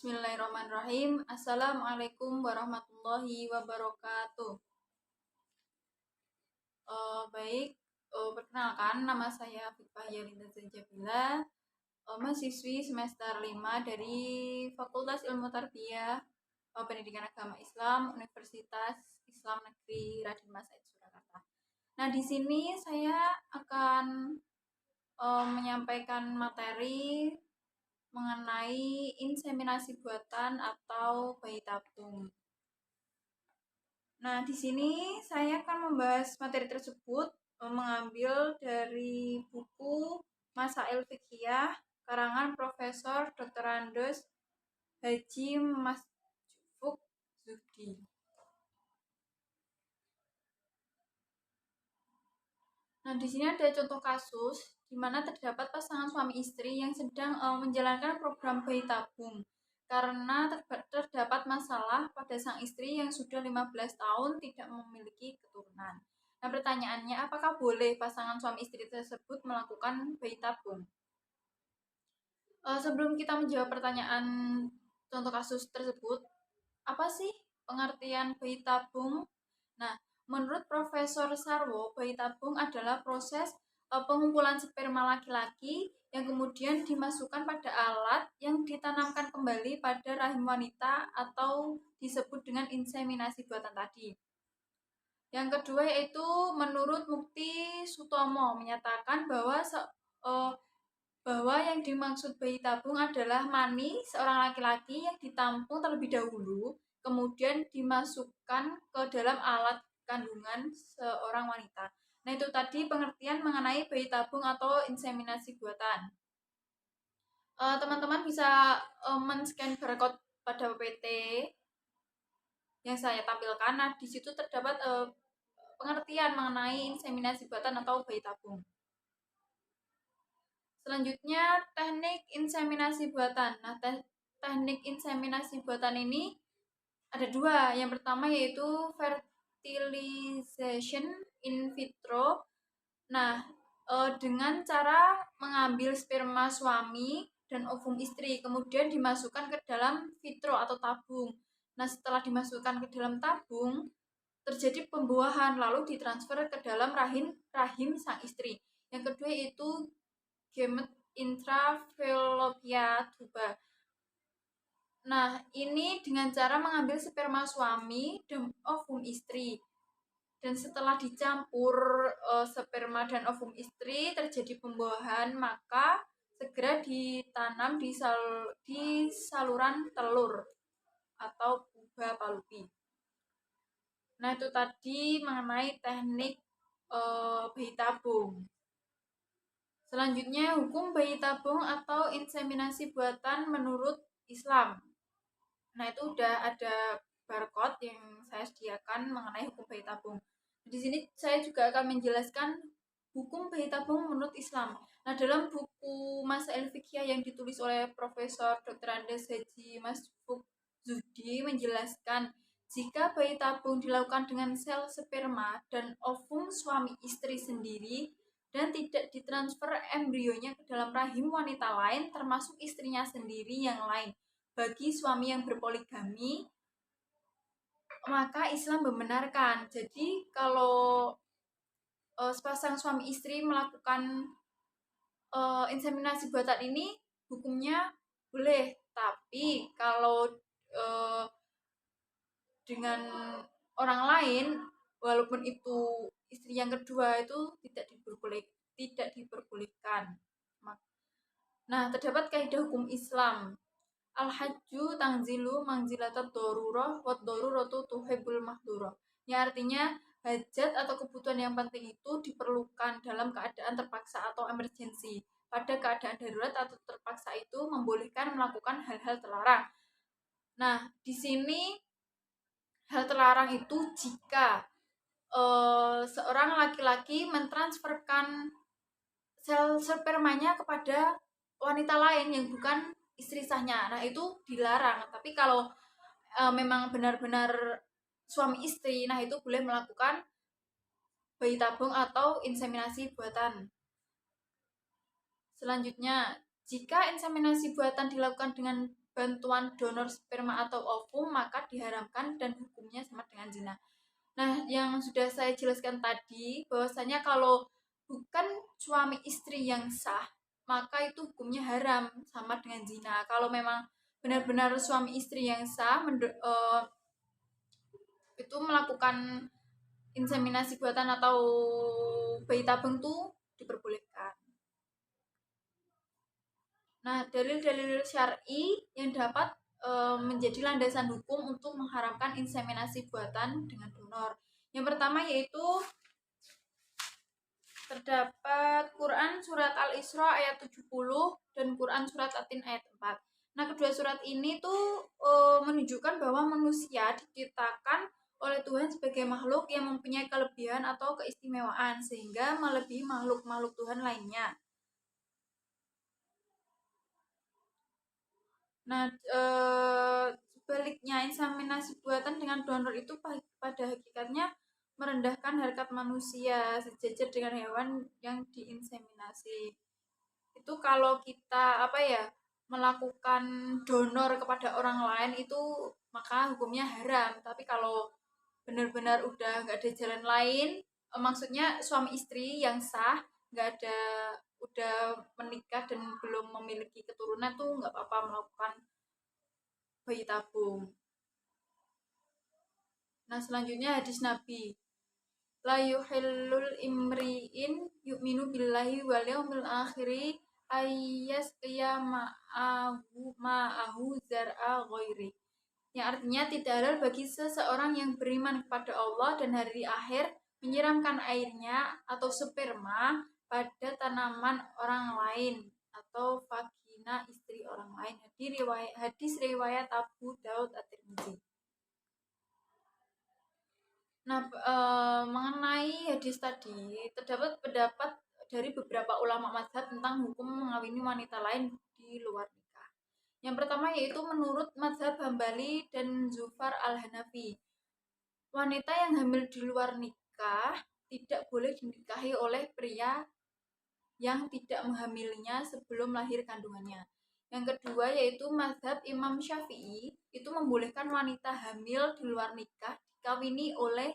Bismillahirrahmanirrahim. Assalamualaikum warahmatullahi wabarakatuh. Perkenalkan nama saya Fitfah Yalinda Zanjabila, mahasiswi semester 5 dari Fakultas Ilmu Tarbiyah Pendidikan Agama Islam Universitas Islam Negeri Radin Mas Said Surakarta. Nah, di sini saya akan menyampaikan materi mengenai inseminasi buatan atau bayi tabung. Nah, di sini saya akan membahas materi tersebut mengambil dari buku Masail Fiqhiyah karangan Profesor Dr. Andes Haji Masfuk Zuhdi. Nah, di sini ada contoh kasus di mana terdapat pasangan suami istri yang sedang menjalankan program bayi tabung karena terdapat masalah pada sang istri yang sudah 15 tahun tidak memiliki keturunan. Nah, pertanyaannya, apakah boleh pasangan suami istri tersebut melakukan bayi tabung? Sebelum kita menjawab pertanyaan contoh kasus tersebut, apa sih pengertian bayi tabung? Nah, menurut Profesor Sarwo, bayi tabung adalah proses pengumpulan sperma laki-laki yang kemudian dimasukkan pada alat yang ditanamkan kembali pada rahim wanita atau disebut dengan inseminasi buatan tadi. Yang kedua yaitu menurut Mukti Sutomo menyatakan bahwa yang dimaksud bayi tabung adalah mani seorang laki-laki yang ditampung terlebih dahulu, kemudian dimasukkan ke dalam alat kandungan seorang wanita. Nah, itu tadi pengertian mengenai bayi tabung atau inseminasi buatan. Teman-teman bisa men-scan barcode pada PPT yang saya tampilkan. Nah, di situ terdapat pengertian mengenai inseminasi buatan atau bayi tabung. Selanjutnya, teknik inseminasi buatan. Nah, teknik inseminasi buatan ini ada dua. Yang pertama yaitu fertilization in vitro. Nah, dengan cara mengambil sperma suami dan ovum istri, kemudian dimasukkan ke dalam vitro atau tabung. Nah, setelah dimasukkan ke dalam tabung, terjadi pembuahan lalu ditransfer ke dalam rahim sang istri. Yang kedua yaitu gamet intrafelopia tuba. Nah, ini dengan cara mengambil sperma suami dan ovum istri. Dan setelah dicampur sperma dan ovum istri terjadi pembuahan, maka segera ditanam di saluran telur atau puba Fallopi. Nah, itu tadi mengenai teknik bayi tabung. Selanjutnya, hukum bayi tabung atau inseminasi buatan menurut Islam. Nah, itu udah ada barcode yang saya sediakan mengenai hukum bayi tabung. Di sini saya juga akan menjelaskan hukum bayi tabung menurut Islam. Nah, dalam buku Masail Fiqhiyah yang ditulis oleh Profesor Dr. Andes Haji Masfuk Zuhdi menjelaskan jika bayi tabung dilakukan dengan sel sperma dan ovum suami istri sendiri dan tidak ditransfer embrionya ke dalam rahim wanita lain termasuk istrinya sendiri yang lain. Bagi suami yang berpoligami, maka Islam membenarkan. Jadi kalau sepasang suami istri melakukan inseminasi buatan ini, hukumnya boleh. Tapi kalau dengan orang lain, walaupun itu istri yang kedua, itu tidak diperbolehkan. Nah, terdapat kaidah hukum Islam. Al-hajju tangzilu mangzilatat darurah wa daruratu tuhibbul mahdurah. Yang artinya hajat atau kebutuhan yang penting itu diperlukan dalam keadaan terpaksa atau emergensi. Pada keadaan darurat atau terpaksa itu membolehkan melakukan hal-hal terlarang. Nah, di sini hal terlarang itu jika seorang laki-laki mentransferkan sel spermanya kepada wanita lain yang bukan istri sahnya. Nah, itu dilarang. Tapi kalau memang benar-benar suami istri, nah itu boleh melakukan bayi tabung atau inseminasi buatan. Selanjutnya, jika inseminasi buatan dilakukan dengan bantuan donor sperma atau ovum, maka diharamkan dan hukumnya sama dengan zina. Nah, yang sudah saya jelaskan tadi, bahwasanya kalau bukan suami istri yang sah, maka itu hukumnya haram sama dengan zina. Kalau memang benar-benar suami istri yang sah itu melakukan inseminasi buatan atau bayi tabung tuh diperbolehkan. Nah, dalil-dalil syar'i yang dapat menjadi landasan hukum untuk mengharamkan inseminasi buatan dengan donor. Yang pertama yaitu terdapat Quran surat Al-Isra ayat 70 dan Quran surat Atin ayat 4. Nah, kedua surat ini tuh menunjukkan bahwa manusia diciptakan oleh Tuhan sebagai makhluk yang mempunyai kelebihan atau keistimewaan sehingga melebihi makhluk-makhluk Tuhan lainnya. Nah, sebaliknya inseminasi buatan dengan donor itu pada hakikatnya merendahkan harkat manusia sejajar dengan hewan yang diinseminasi. Itu kalau kita melakukan donor kepada orang lain itu maka hukumnya haram. Tapi kalau benar-benar udah nggak ada jalan lain, maksudnya suami istri yang sah, nggak ada udah menikah dan belum memiliki keturunan tuh nggak apa-apa melakukan bayi tabung. Nah, selanjutnya hadis Nabi, la yuhillul imri'in yu'minu billahi wal yawmil akhiri ayyas ma'ahu zar'a ghairi. Yang artinya tidak halal bagi seseorang yang beriman kepada Allah dan hari akhir menyiramkan airnya atau sperma pada tanaman orang lain atau vagina istri orang lain. Hadis riwayat Abu Daud At-Tirmidzi. Nah, mengenai hadis tadi, terdapat pendapat dari beberapa ulama mazhab tentang hukum mengawini wanita lain di luar nikah. Yang pertama yaitu menurut mazhab Hambali dan Zufar al-Hanafi, wanita yang hamil di luar nikah tidak boleh dinikahi oleh pria yang tidak menghamilinya sebelum lahir kandungannya. Yang kedua yaitu mazhab Imam Syafi'i, itu membolehkan wanita hamil di luar nikah dikawini oleh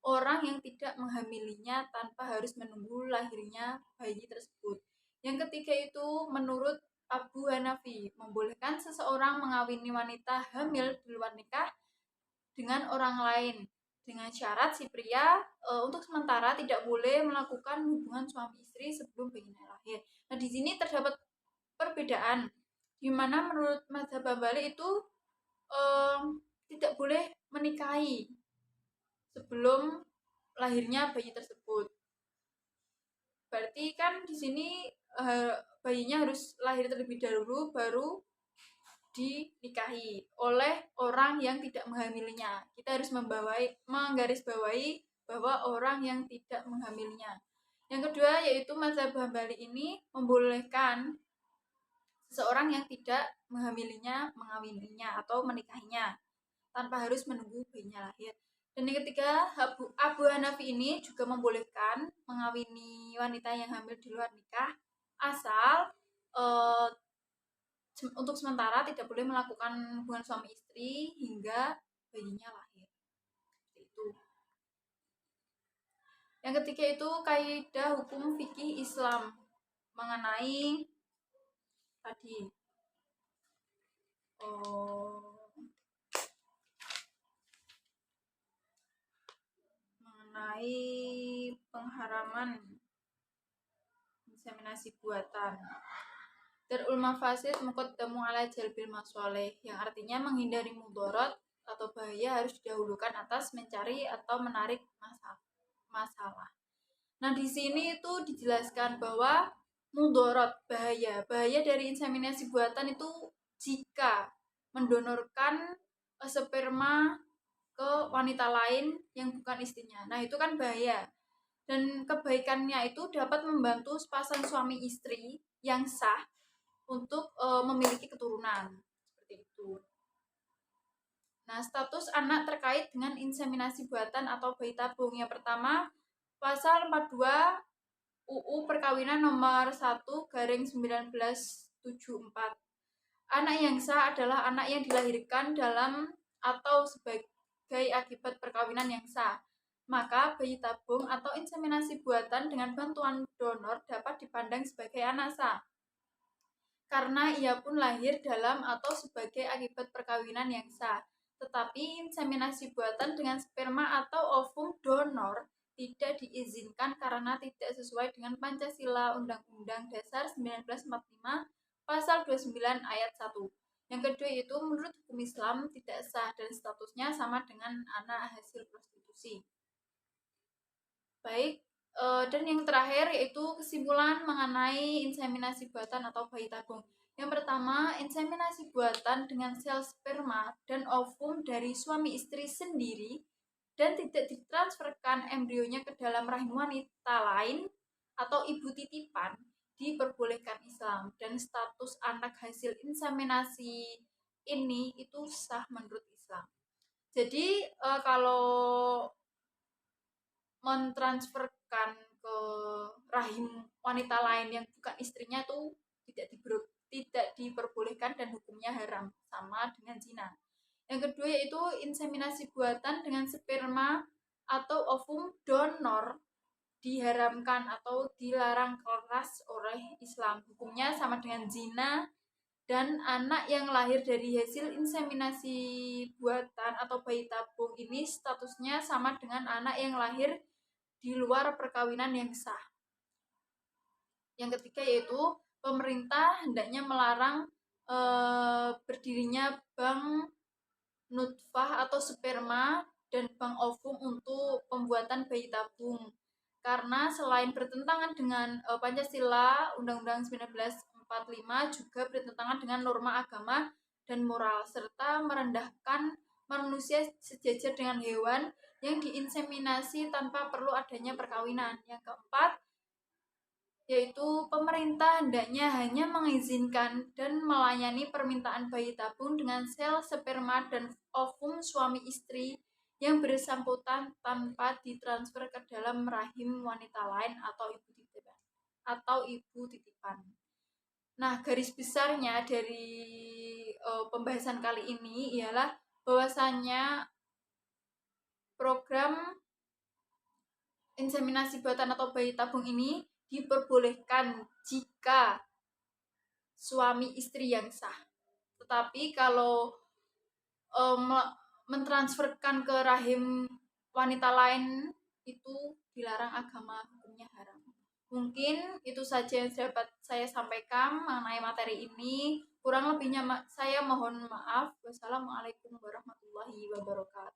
orang yang tidak menghamilinya tanpa harus menunggu lahirnya bayi tersebut. Yang ketiga itu menurut Abu Hanafi, membolehkan seseorang mengawini wanita hamil di luar nikah dengan orang lain dengan syarat si pria untuk sementara tidak boleh melakukan hubungan suami istri sebelum bayinya lahir. Nah, di sini terdapat perbedaan di mana menurut mazhab Hambali itu tidak boleh menikahi sebelum lahirnya bayi tersebut. Berarti kan di sini bayinya harus lahir terlebih dahulu baru dinikahi oleh orang yang tidak menghamilinya. Kita harus menggarisbawahi bahwa orang yang tidak menghamilinya. Yang kedua yaitu mazhab Hambali ini membolehkan seseorang yang tidak menghamilinya mengawininya atau menikahinya tanpa harus menunggu bayinya lahir. Dan yang ketiga, Abu Hanafi ini juga membolehkan mengawini wanita yang hamil di luar nikah asal untuk sementara tidak boleh melakukan hubungan suami istri hingga bayinya lahir. Itu. Yang ketiga itu kaidah hukum fikih Islam mengenai tadi mengenai pengharaman inseminasi buatan. Darul mafasid muqaddamu ala jalbil masoleh, yang artinya menghindari mudarat atau bahaya harus didahulukan atas mencari atau menarik masalah. Nah, di sini itu dijelaskan bahwa mudarat bahaya dari inseminasi buatan itu jika mendonorkan sperma ke wanita lain yang bukan istrinya. Nah, itu kan bahaya. Dan kebaikannya itu dapat membantu sepasang suami istri yang sah untuk memiliki keturunan. Seperti itu. Nah, status anak terkait dengan inseminasi buatan atau bayi tabung. Yang pertama, pasal 42 UU Perkawinan nomor 1/1974. Anak yang sah adalah anak yang dilahirkan dalam atau sebagai akibat perkawinan yang sah. Maka bayi tabung atau inseminasi buatan dengan bantuan donor dapat dipandang sebagai anak sah karena ia pun lahir dalam atau sebagai akibat perkawinan yang sah. Tetapi inseminasi buatan dengan sperma atau ovum donor tidak diizinkan karena tidak sesuai dengan Pancasila Undang-Undang Dasar 1945 Pasal 29 Ayat 1. Yang kedua itu menurut hukum Islam tidak sah dan statusnya sama dengan anak hasil prostitusi. Baik, dan yang terakhir yaitu kesimpulan mengenai inseminasi buatan atau bayi tabung. Yang pertama, inseminasi buatan dengan sel sperma dan ovum dari suami istri sendiri dan tidak ditransferkan embrionya ke dalam rahim wanita lain atau ibu titipan diperbolehkan Islam dan status anak hasil inseminasi ini itu sah menurut Islam. Jadi kalau mentransferkan ke rahim wanita lain yang bukan istrinya itu tidak diperbolehkan dan hukumnya haram sama dengan zina. Yang kedua yaitu inseminasi buatan dengan sperma atau ovum donor diharamkan atau dilarang keras oleh Islam. Hukumnya sama dengan zina dan anak yang lahir dari hasil inseminasi buatan atau bayi tabung ini statusnya sama dengan anak yang lahir di luar perkawinan yang sah. Yang ketiga yaitu pemerintah hendaknya melarang berdirinya bank nutfah atau sperma dan bank ovum untuk pembuatan bayi tabung karena selain bertentangan dengan Pancasila Undang-Undang 1945 juga bertentangan dengan norma agama dan moral serta merendahkan manusia sejajar dengan hewan yang diinseminasi tanpa perlu adanya perkawinan. Yang keempat, yaitu pemerintah hendaknya hanya mengizinkan dan melayani permintaan bayi tabung dengan sel sperma dan ovum suami istri yang bersangkutan tanpa ditransfer ke dalam rahim wanita lain atau ibu titipan. Nah, garis besarnya dari pembahasan kali ini ialah bahwasannya program inseminasi buatan atau bayi tabung ini diperbolehkan jika suami istri yang sah. Tetapi kalau mentransferkan ke rahim wanita lain itu dilarang agama, hukumnya haram. Mungkin itu saja yang dapat saya sampaikan mengenai materi ini. Kurang lebihnya saya mohon maaf. Wassalamualaikum warahmatullahi wabarakatuh.